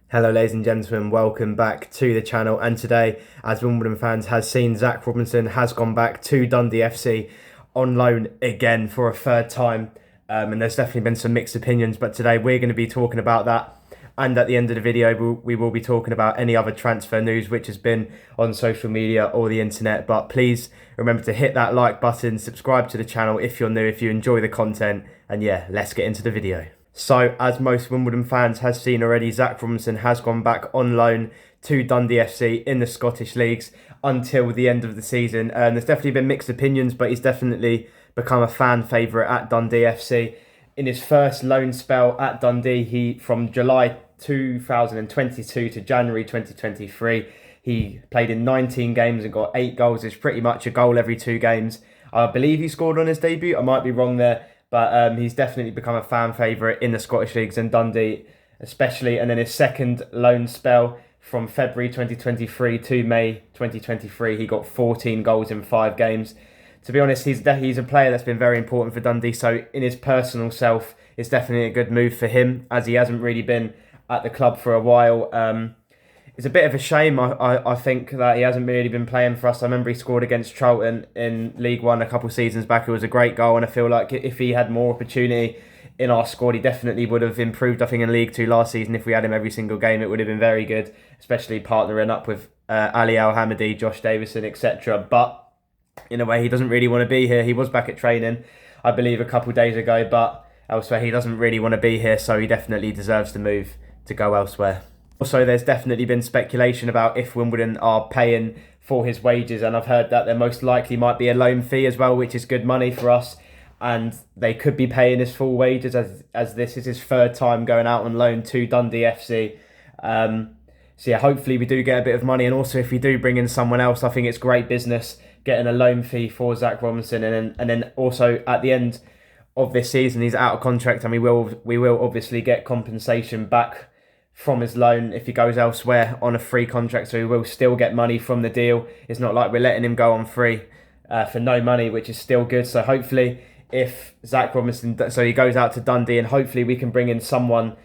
Hello ladies and gentlemen, welcome back to the channel, and today, as Wimbledon fans has seen, Zach Robinson has gone back to Dundee FC on loan again for a third time, and there's definitely been some mixed opinions, but today we're going to be talking about that, and at the end of the video we will be talking about any other transfer news which has been on social media or the internet. But please remember to hit that like button, subscribe to the channel if you're new, if you enjoy the content, and yeah, let's get into the video. So, as most Wimbledon fans has seen already, Zach Robinson has gone back on loan to Dundee FC in the Scottish Leagues until the end of the season. And there's definitely been mixed opinions, but he's definitely become a fan favourite at Dundee FC. In his first loan spell at Dundee, from July 2022 to January 2023, he played in 19 games and got 8 goals. It's pretty much a goal every 2 games. I believe he scored on his debut. I might be wrong there. But he's definitely become a fan favourite in the Scottish Leagues and Dundee especially. And then his second loan spell from February 2023 to May 2023, he got 14 goals in 5 games. To be honest, he's a player that's been very important for Dundee. So in his personal self, it's definitely a good move for him, as he hasn't really been at the club for a while. It's a bit of a shame, I think, that he hasn't really been playing for us. I remember he scored against Charlton in League One a couple of seasons back. It was a great goal, and I feel like if he had more opportunity in our squad, he definitely would have improved. I think in League Two last season, if we had him every single game, it would have been very good, especially partnering up with Ali Al-Hamadi, Josh Davison, etc. But in a way, he doesn't really want to be here. He was back at training, I believe, a couple of days ago, but elsewhere, he doesn't really want to be here, so he definitely deserves to move to go elsewhere. Also, there's definitely been speculation about if Wimbledon are paying for his wages, and I've heard that there most likely might be a loan fee as well, which is good money for us, and they could be paying his full wages as this is his third time going out on loan to Dundee FC. So yeah, hopefully we do get a bit of money, and also if we do bring in someone else, I think it's great business getting a loan fee for Zach Robinson, and then also at the end of this season he's out of contract, and we will obviously get compensation back from his loan if he goes elsewhere on a free contract, so he will still get money from the deal. It's not like we're letting him go on free for no money, which is still good. So hopefully if Zach Robinson, so he goes out to Dundee, and hopefully we can bring in someone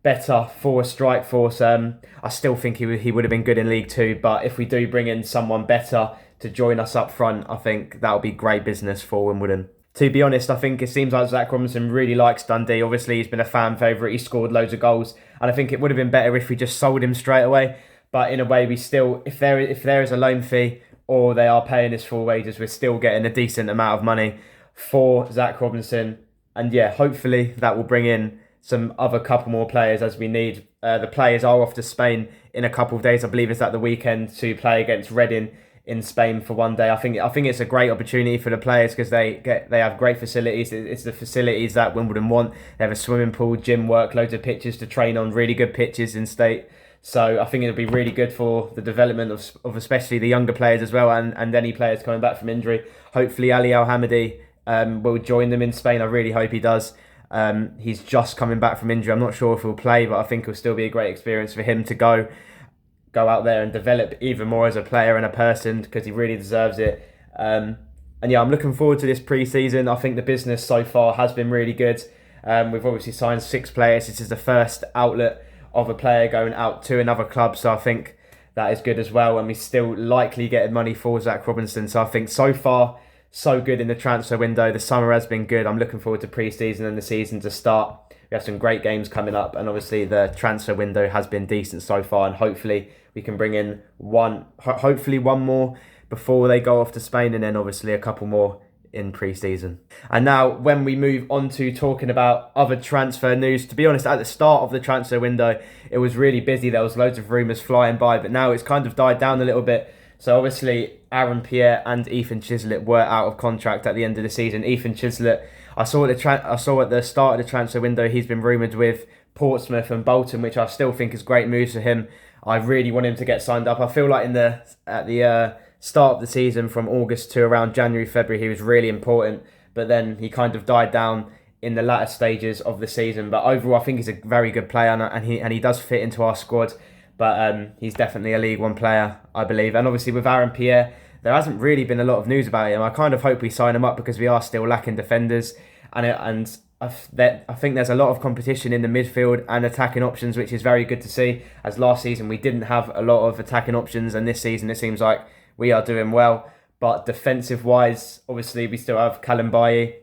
better for a strike force. I still think he would have been good in League Two, but if we do bring in someone better to join us up front, I think that'll be great business for Wimbledon. To be honest, I think it seems like Zach Robinson really likes Dundee. Obviously, he's been a fan favourite. He scored loads of goals, and I think it would have been better if we just sold him straight away. But in a way, we still, if there is a loan fee or they are paying his full wages, we're still getting a decent amount of money for Zach Robinson. And yeah, hopefully that will bring in some other couple more players as we need. The players are off to Spain in a couple of days. I believe it's at the weekend to play against Reading in Spain for one day. I think it's a great opportunity for the players because they have great facilities. It's the facilities that Wimbledon want. They have a swimming pool, gym work, loads of pitches to train on, really good pitches in state. So I think it'll be really good for the development of especially the younger players as well, and any players coming back from injury. Hopefully Ali Al-Hamadi will join them in Spain. I really hope he does. He's just coming back from injury. I'm not sure if he'll play, but I think it'll still be a great experience for him to go out there and develop even more as a player and a person, because he really deserves it. And yeah, I'm looking forward to this pre-season. I think the business so far has been really good. We've obviously signed 6 players. This is the first outlet of a player going out to another club, so I think that is good as well. And we still likely getting money for Zach Robinson. So I think so far, so good in the transfer window. The summer has been good. I'm looking forward to pre-season and the season to start. We have some great games coming up, and obviously the transfer window has been decent so far, and hopefully we can bring in one more before they go off to Spain, and then obviously a couple more in pre-season. And now when we move on to talking about other transfer news, to be honest, at the start of the transfer window, it was really busy. There was loads of rumours flying by, but now it's kind of died down a little bit. So obviously Aaron Pierre and Ethan Chislett were out of contract at the end of the season. Ethan Chislett, I saw at the start of the transfer window, he's been rumoured with Portsmouth and Bolton, which I still think is great moves for him. I really want him to get signed up. I feel like at the start of the season, from August to around January, February, he was really important, but then he kind of died down in the latter stages of the season. But overall, I think he's a very good player, and he does fit into our squad. But he's definitely a League One player, I believe. And obviously with Aaron Pierre, there hasn't really been a lot of news about him. I kind of hope we sign him up because we are still lacking defenders, and I think there's a lot of competition in the midfield and attacking options, which is very good to see. As last season we didn't have a lot of attacking options, and this season it seems like we are doing well. But defensive wise, obviously we still have Kalimbayi,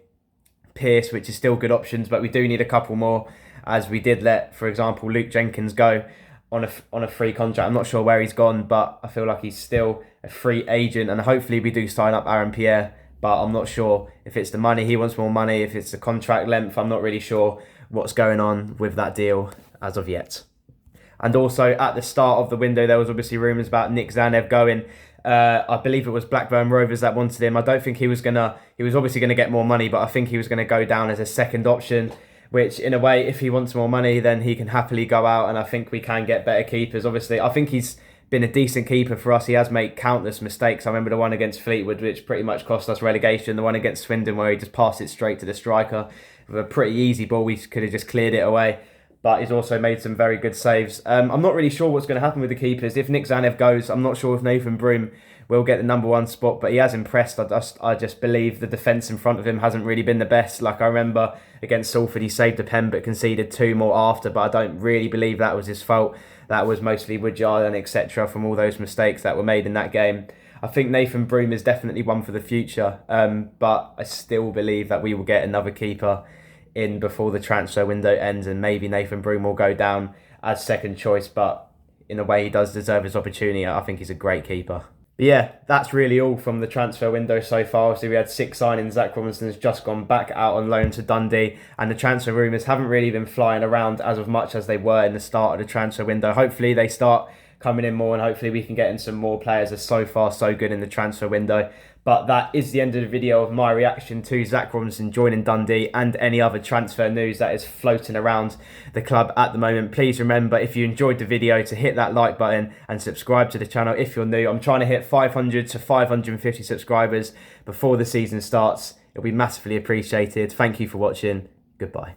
Pearce, which is still good options, but we do need a couple more, as we did let, for example, Luke Jenkins go on a free contract. I'm not sure where he's gone, but I feel like he's still a free agent, and hopefully we do sign up Aaron Pierre. But I'm not sure if it's the money, he wants more money, if it's the contract length. I'm not really sure what's going on with that deal as of yet. And also at the start of the window, there was obviously rumours about Nick Zanev going. I believe it was Blackburn Rovers that wanted him. I don't think he was obviously gonna get more money, but I think he was gonna go down as a second option, which in a way, if he wants more money, then he can happily go out, and I think we can get better keepers. Obviously, I think he's been a decent keeper for us. He has made countless mistakes. I remember the one against Fleetwood, which pretty much cost us relegation. The one against Swindon, where he just passed it straight to the striker with a pretty easy ball. We could have just cleared it away. But he's also made some very good saves. I'm not really sure what's going to happen with the keepers. If Nick Zanev goes, I'm not sure if Nathan Broom will get the number one spot, but he has impressed. I just believe the defence in front of him hasn't really been the best. Like I remember against Salford, he saved a pen but conceded two more after, but I don't really believe that was his fault. That was mostly Woodyard and etc. from all those mistakes that were made in that game. I think Nathan Broom is definitely one for the future, but I still believe that we will get another keeper in before the transfer window ends, and maybe Nathan Broom will go down as second choice, but in a way he does deserve his opportunity. I think he's a great keeper. But yeah, that's really all from the transfer window so far. Obviously, we had 6 signings. Zach Robinson has just gone back out on loan to Dundee, and the transfer rumours haven't really been flying around as much as they were in the start of the transfer window. Hopefully they start coming in more, and hopefully we can get in some more players. Are so far so good in the transfer window. But that is the end of the video of my reaction to Zach Robinson joining Dundee and any other transfer news that is floating around the club at the moment. Please remember, if you enjoyed the video, to hit that like button and subscribe to the channel if you're new. I'm trying to hit 500 to 550 subscribers before the season starts. It'll be massively appreciated. Thank you for watching. Goodbye.